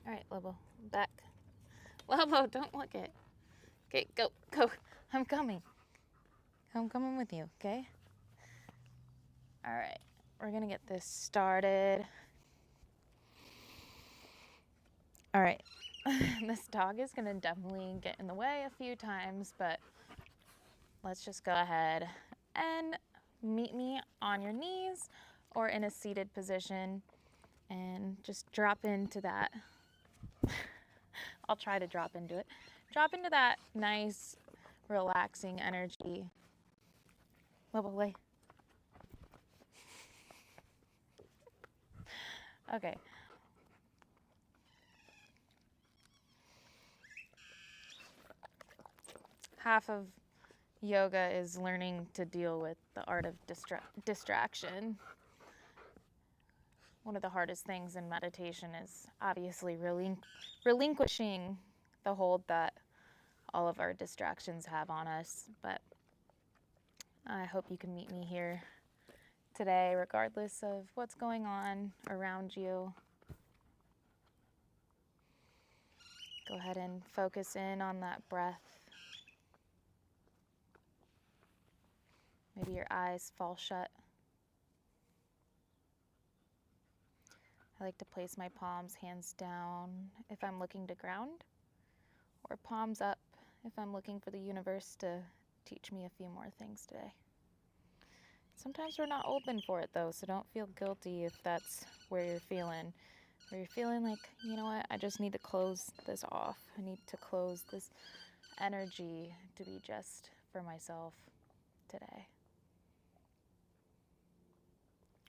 All right, Lobo, back. Lobo, don't look it. Okay, go. I'm coming. I'm coming with you, okay? All right, we're gonna get this started. All right, this dog is gonna definitely get in the way a few times, but let's just go ahead and meet me on your knees or in a seated position and just drop into that. I'll try to drop into it. Drop into that nice, relaxing energy. Lobo, lay. Okay. Half of yoga is learning to deal with the art of distraction. One of the hardest things in meditation is obviously relinquishing the hold that all of our distractions have on us. But I hope you can meet me here today, regardless of what's going on around you. Go ahead and focus in on that breath. Maybe your eyes fall shut. I like to place my palms, hands down if I'm looking to ground, or palms up if I'm looking for the universe to teach me a few more things today. Sometimes we're not open for it though, so don't feel guilty if that's where you're feeling like, you know what, I just need to close this off. I need to close this energy to be just for myself today.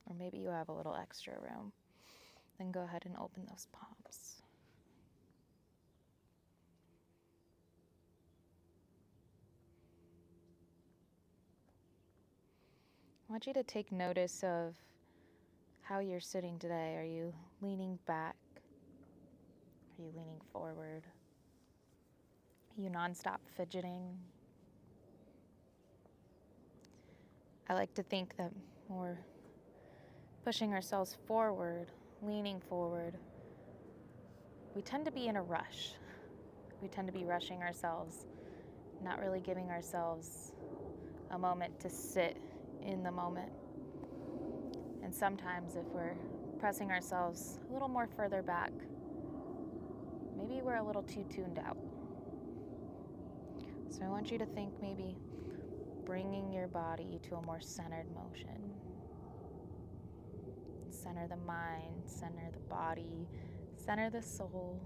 Or maybe you have a little extra room. Then go ahead and open those palms. I want you to take notice of how you're sitting today. Are you leaning back? Are you leaning forward? Are you nonstop fidgeting? I like to think that when we're pushing ourselves forward, leaning forward, we tend to be in a rush. We tend to be rushing ourselves, not really giving ourselves a moment to sit in the moment. And sometimes if we're pressing ourselves a little more further back, maybe we're a little too tuned out. So I want you to think maybe bringing your body to a more centered motion. Center the mind, center the body, center the soul.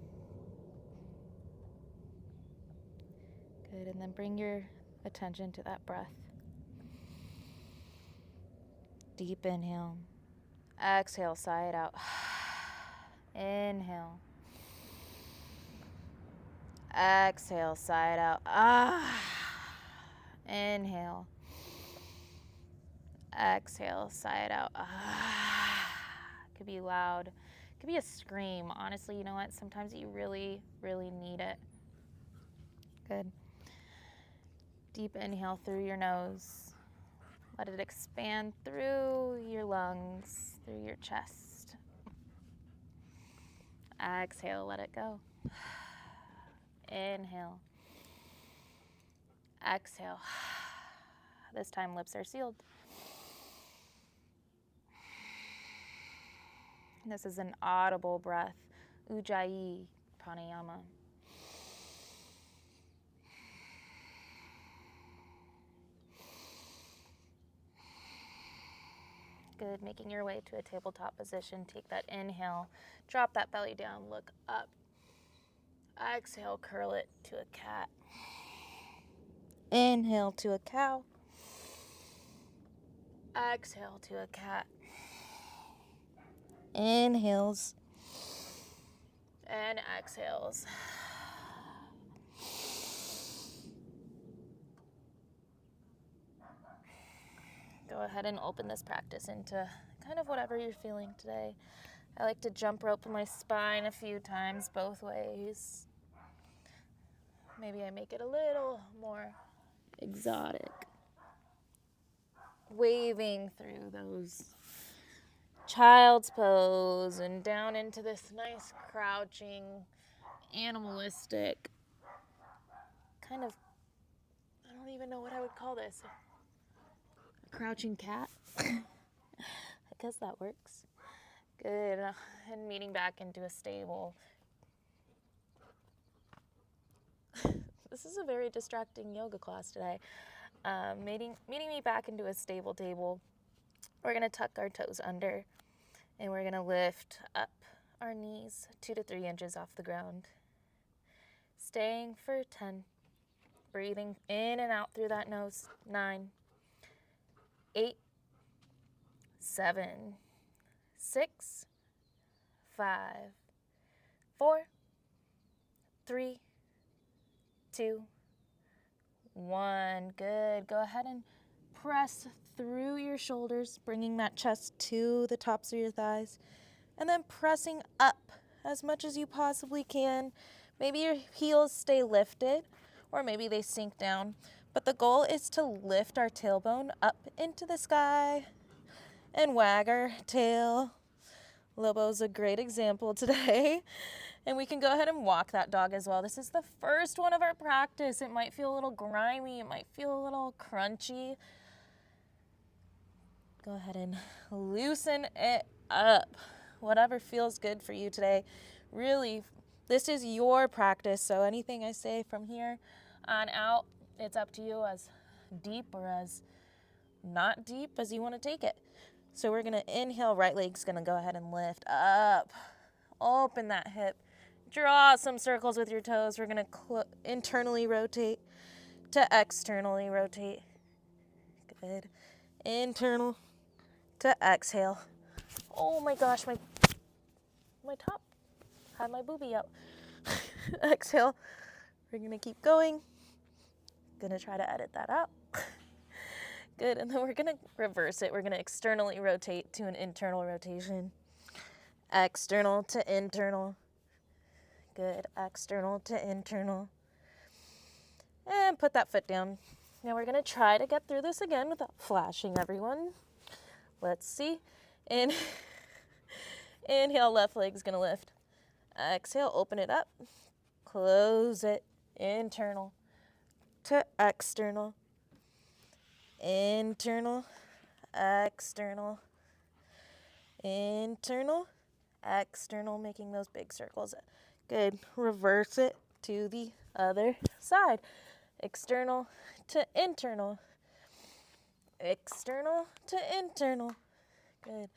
Good, and then bring your attention to that breath. Deep inhale. Exhale, sigh it out. Inhale. Exhale, sigh it out. Inhale. Exhale, sigh it out. Could be loud. Could be a scream. Honestly, you know what? Sometimes you really, really need it. Good. Deep inhale through your nose. Let it expand through your lungs, through your chest. Exhale, let it go. Inhale. Exhale. This time lips are sealed. This is an audible breath, Ujjayi pranayama. Good, making your way to a tabletop position. Take that inhale, drop that belly down, look up. Exhale, curl it to a cat. Inhale to a cow. Exhale to a cat. Inhales and exhales. Go ahead and open this practice into kind of whatever you're feeling today. I like to jump rope my spine a few times both ways. Maybe I make it a little more exotic. Waving through those child's pose and down into this nice crouching, animalistic kind of, I don't even know what I would call this. A crouching cat? I guess that works. Good. And meeting back into a stable. This is a very distracting yoga class today. Meeting me back into a stable table. We're going to tuck our toes under and we're going to lift up our knees 2 to 3 inches off the ground. Staying for 10. Breathing in and out through that nose. 9, 8, 7, 6, 5, 4, 3, 2, 1. Good. Go ahead and press through your shoulders, bringing that chest to the tops of your thighs, and then pressing up as much as you possibly can. Maybe your heels stay lifted, or maybe they sink down. But the goal is to lift our tailbone up into the sky and wag our tail. Lobo's a great example today. And we can go ahead and walk that dog as well. This is the first one of our practice. It might feel a little grimy. It might feel a little crunchy. Go ahead and loosen it up. Whatever feels good for you today. Really, this is your practice. So anything I say from here on out, it's up to you, as deep or as not deep as you want to take it. So we're going to inhale, right leg's going to go ahead and lift up. Open that hip. Draw some circles with your toes. We're going to internally rotate to externally rotate. Good. Internal to exhale. Oh my gosh, my top had my boobie out. Exhale. We're going to keep going. Going to try to edit that out. Good. And then we're going to reverse it. We're going to externally rotate to an internal rotation. External to internal. Good. External to internal. And put that foot down. Now we're going to try to get through this again without flashing everyone. Let's see. Inhale, left leg's going to lift. Exhale, open it up. Close it. Internal to external. Internal, external. Internal, external, making those big circles. Good. Reverse it to the other side. External to internal. External to internal. Good.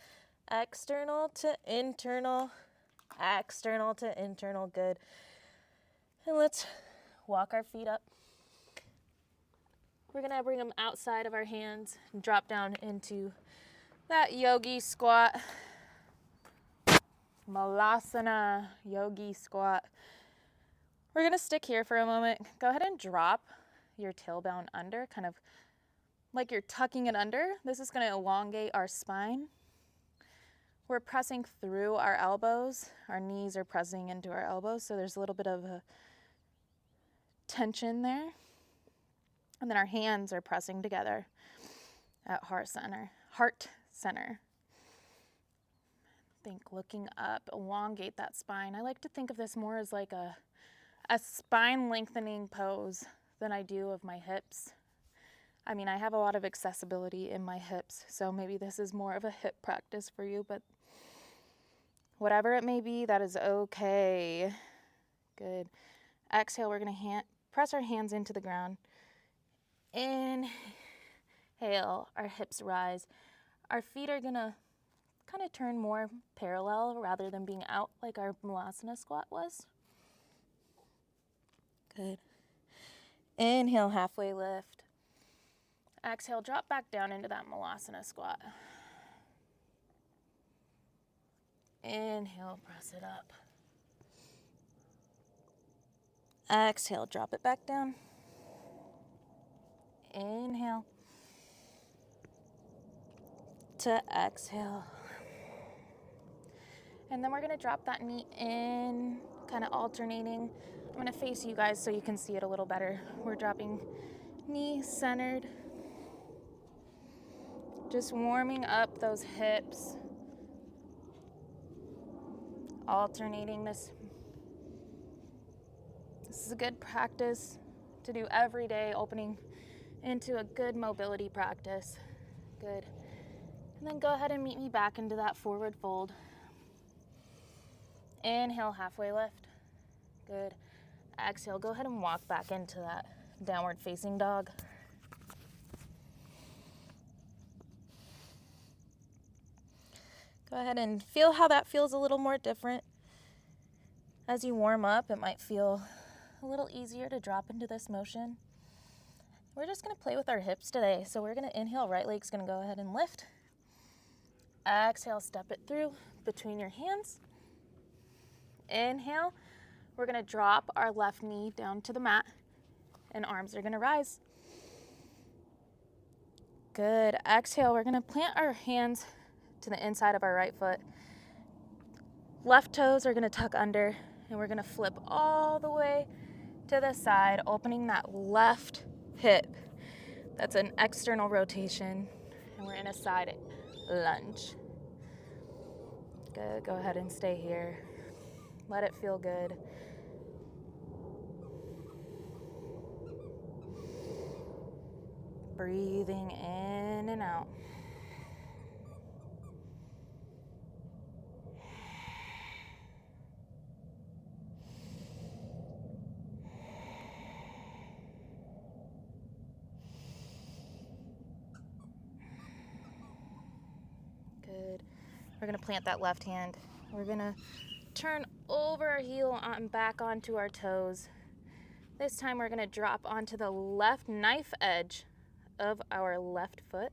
External to internal. External to internal. Good. And let's walk our feet up. We're going to bring them outside of our hands and drop down into that yogi squat. Malasana yogi squat. We're going to stick here for a moment. Go ahead and drop your tailbone under, kind of like you're tucking it under. This is going to elongate our spine. We're pressing through our elbows. Our knees are pressing into our elbows, so there's a little bit of a tension there. And then our hands are pressing together at heart center. Think looking up, elongate that spine. I like to think of this more as like a spine lengthening pose than I do of my hips. I mean, I have a lot of accessibility in my hips, so maybe this is more of a hip practice for you, but whatever it may be, that is okay. Good. Exhale, we're going to press our hands into the ground. Inhale, our hips rise. Our feet are going to kind of turn more parallel rather than being out like our Malasana squat was. Good. Inhale, halfway lift. Exhale, drop back down into that Malasana squat. Inhale, press it up. Exhale, drop it back down. Inhale to exhale. And then we're going to drop that knee in, kind of alternating. I'm going to face you guys so you can see it a little better. We're dropping knee centered. Just warming up those hips. alternating this. This is a good practice to do every day, opening into a good mobility practice. Good. And then go ahead and meet me back into that forward fold. Inhale, halfway lift. Good. Exhale, go ahead and walk back into that downward facing dog. Go ahead and feel how that feels a little more different. As you warm up, it might feel a little easier to drop into this motion. We're just going to play with our hips today. So we're going to inhale, right leg's going to go ahead and lift. Exhale, step it through between your hands. Inhale, we're going to drop our left knee down to the mat and arms are going to rise. Good. Exhale, we're going to plant our hands to the inside of our right foot. Left toes are going to tuck under and we're going to flip all the way to the side, opening that left hip. That's an external rotation and we're in a side lunge. Good. Go ahead and stay here. Let it feel good. Breathing in and out. Good. We're going to plant that left hand. We're going to turn over our heel and back onto our toes. This time we're going to drop onto the left knife edge of our left foot.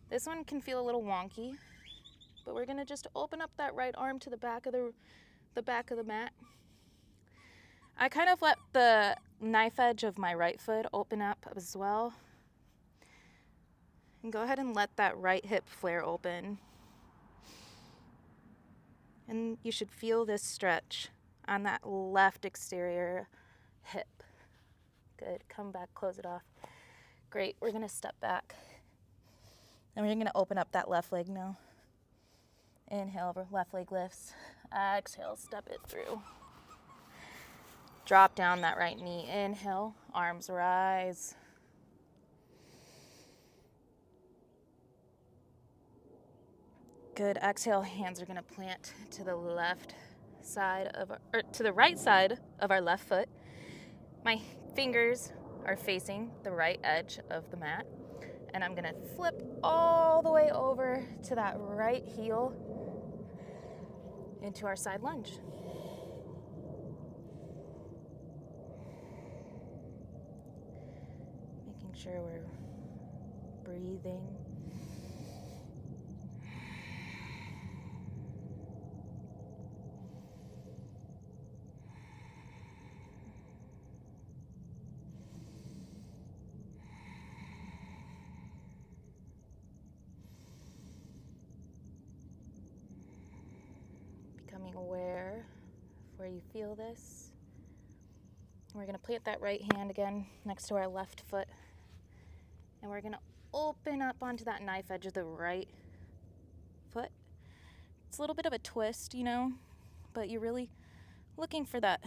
This one can feel a little wonky, but we're going to just open up that right arm to the back of the mat. I kind of let the knife edge of my right foot open up as well. And go ahead and let that right hip flare open. And you should feel this stretch on that left exterior hip. Good. Come back, close it off. Great. We're going to step back. And we're going to open up that left leg now. Inhale, left leg lifts. Exhale, step it through. Drop down that right knee. Inhale, arms rise. Good. Exhale, hands are going to plant to the to the right side of our left foot. My fingers are facing the right edge of the mat. And I'm going to flip all the way over to that right heel into our side lunge. Making sure we're breathing. Becoming aware of where you feel this. We're going to plant that right hand again next to our left foot. And we're going to open up onto that knife edge of the right foot. It's a little bit of a twist, but you're really looking for that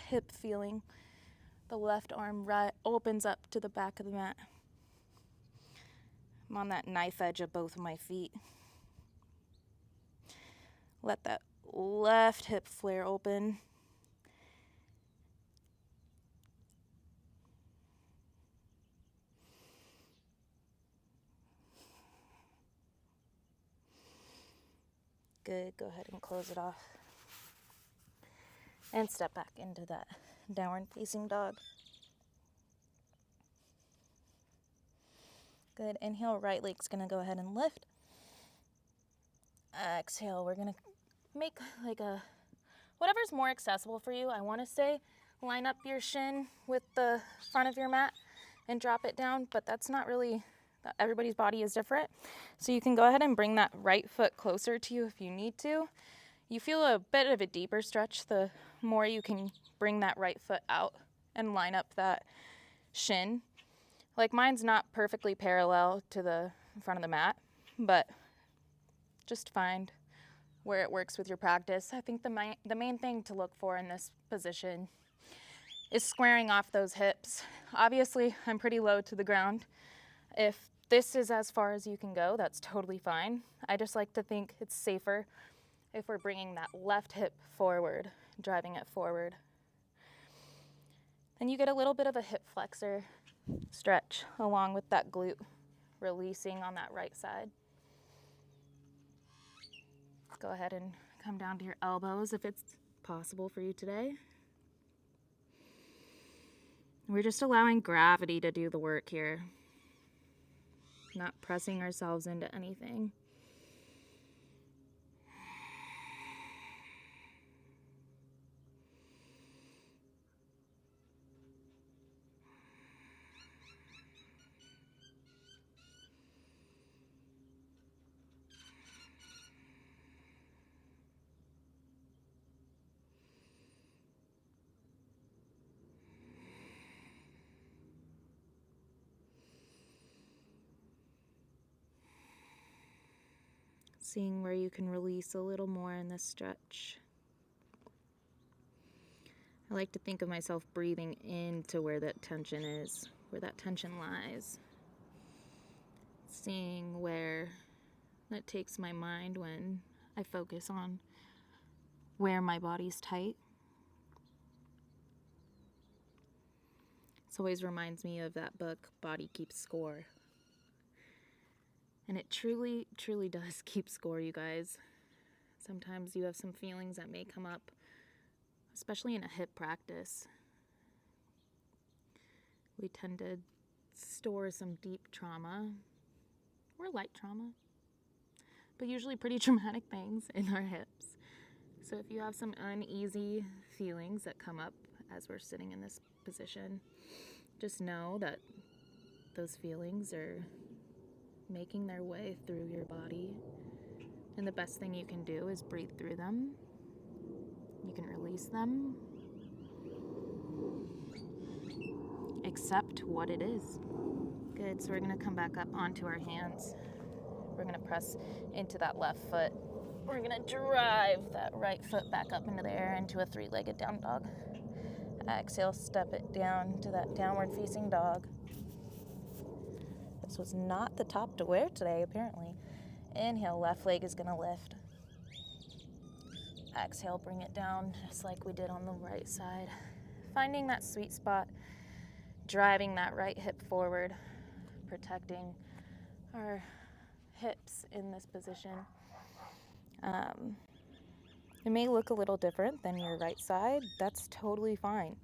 hip feeling. The left arm opens up to the back of the mat. I'm on that knife edge of both of my feet. Let that left hip flare open. Good. Go ahead and close it off. And step back into that downward facing dog. Good. Inhale, right leg's going to go ahead and lift. Exhale, we're going to make whatever's more accessible for you. I want to say line up your shin with the front of your mat and drop it down, but that's not really, everybody's body is different. So you can go ahead and bring that right foot closer to you if you need to. You feel a bit of a deeper stretch the more you can bring that right foot out and line up that shin. Like mine's not perfectly parallel to the front of the mat, but just find where it works with your practice. I think the main thing to look for in this position is squaring off those hips. Obviously, I'm pretty low to the ground. If this is as far as you can go, that's totally fine. I just like to think it's safer if we're bringing that left hip forward, driving it forward. Then you get a little bit of a hip flexor stretch along with that glute releasing on that right side. Go ahead and come down to your elbows if it's possible for you today. We're just allowing gravity to do the work here, not pressing ourselves into anything. Seeing where you can release a little more in this stretch. I like to think of myself breathing into where that tension is, where that tension lies. Seeing where that takes my mind when I focus on where my body's tight. This always reminds me of that book, Body Keeps Score. And it truly, truly does keep score, you guys. Sometimes you have some feelings that may come up, especially in a hip practice. We tend to store some deep trauma, or light trauma, but usually pretty traumatic things in our hips. So if you have some uneasy feelings that come up as we're sitting in this position, just know that those feelings are making their way through your body. And the best thing you can do is breathe through them. You can release them. Accept what it is. Good, so we're gonna come back up onto our hands. We're gonna press into that left foot. We're gonna drive that right foot back up into the air into a three-legged down dog. Exhale, step it down to that downward facing dog. This was not the top to wear today, apparently. Inhale, left leg is gonna lift. Exhale, bring it down just like we did on the right side. Finding that sweet spot, driving that right hip forward, protecting our hips in this position. It may look a little different than your right side. That's totally fine.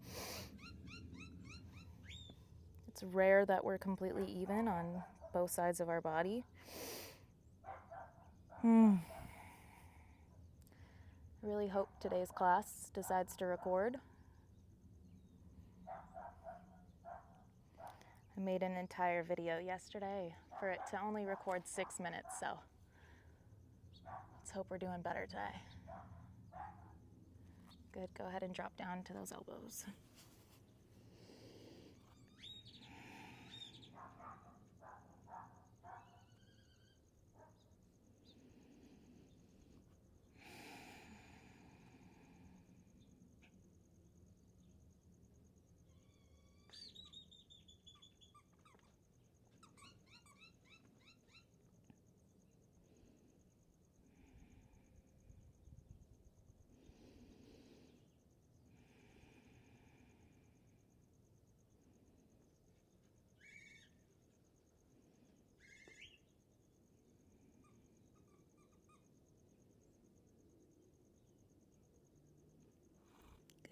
It's rare that we're completely even on both sides of our body. I really hope today's class decides to record. I made an entire video yesterday for it to only record 6 minutes, so let's hope we're doing better today. Good, go ahead and drop down to those elbows.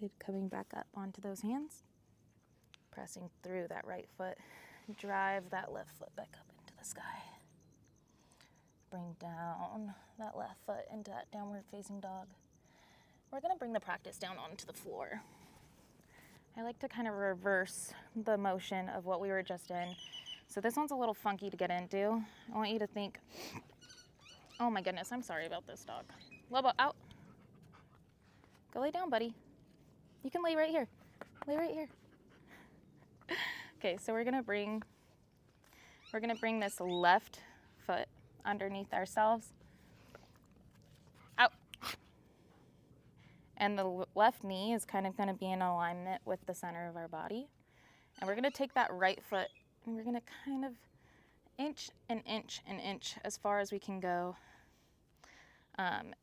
Good, coming back up onto those hands. Pressing through that right foot. Drive that left foot back up into the sky. Bring down that left foot into that downward facing dog. We're gonna bring the practice down onto the floor. I like to kind of reverse the motion of what we were just in. So this one's a little funky to get into. I want you to think, oh my goodness, I'm sorry about this dog. Lobo, out. Go lay down, buddy. You can lay right here. Lay right here. Okay, so we're gonna bring this left foot underneath ourselves. Out. And the left knee is kind of going to be in alignment with the center of our body. And we're going to take that right foot and we're going to kind of inch and inch and inch as far as we can go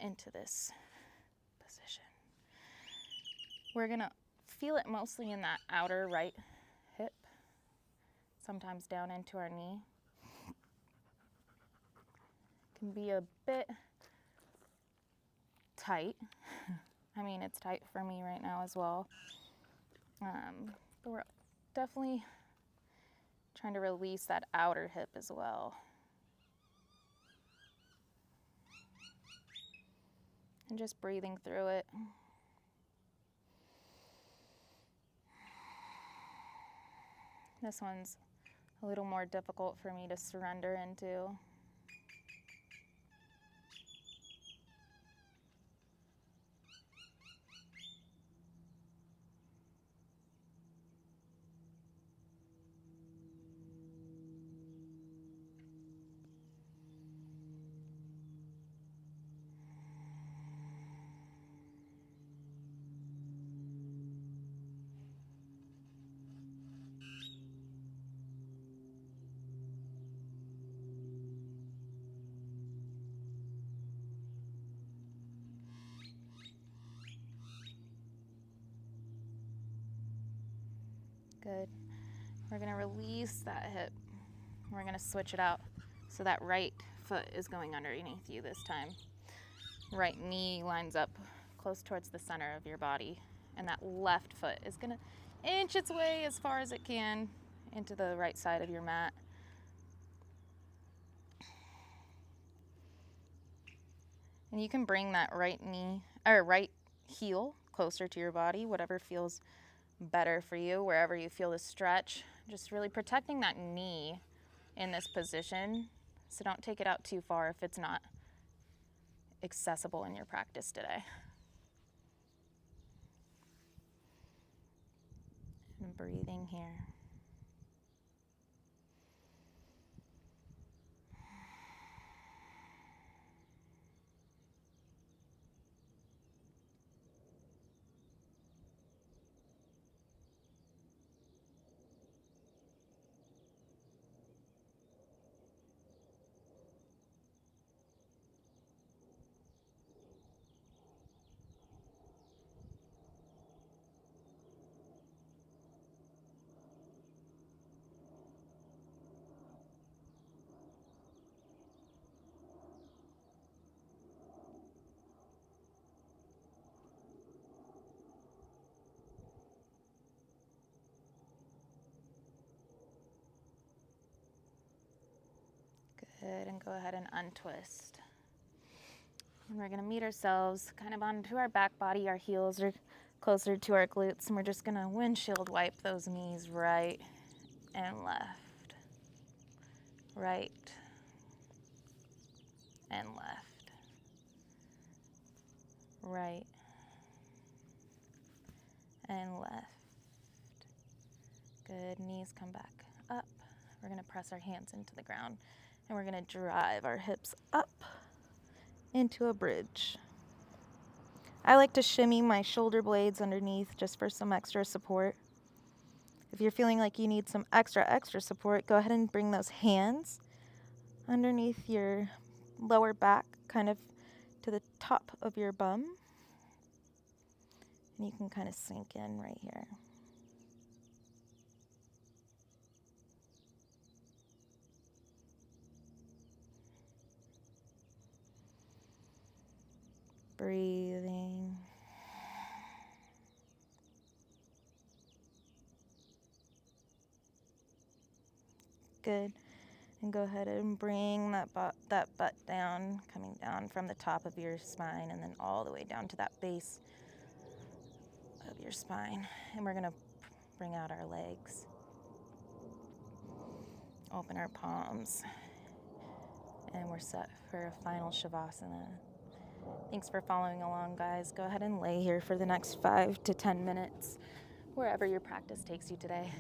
into this position. We're going to feel it mostly in that outer right hip, sometimes down into our knee. It can be a bit tight. I mean, it's tight for me right now as well. But we're definitely trying to release that outer hip as well. And just breathing through it. This one's a little more difficult for me to surrender into. Good. We're gonna release that hip. We're gonna switch it out. So that right foot is going underneath you this time. Right knee lines up close towards the center of your body. And that left foot is gonna inch its way as far as it can into the right side of your mat. And you can bring that right knee, or right heel closer to your body, whatever feels better for you, wherever you feel the stretch. Just really protecting that knee in this position. So don't take it out too far if it's not accessible in your practice today. And breathing here. Good, and go ahead and untwist. And we're gonna meet ourselves kind of onto our back body. Our heels are closer to our glutes, and we're just gonna windshield wipe those knees right and left. Right and left. Right and left. Good, knees come back up. We're gonna press our hands into the ground, and we're gonna drive our hips up into a bridge. I like to shimmy my shoulder blades underneath just for some extra support. If you're feeling like you need some extra support, go ahead and bring those hands underneath your lower back, kind of to the top of your bum. And you can kind of sink in right here. Breathing. Good. And go ahead and bring that butt down, coming down from the top of your spine and then all the way down to that base of your spine. And we're gonna bring out our legs. Open our palms. And we're set for a final Shavasana. Thanks for following along, guys. Go ahead and lay here for the next 5 to 10 minutes, wherever your practice takes you today.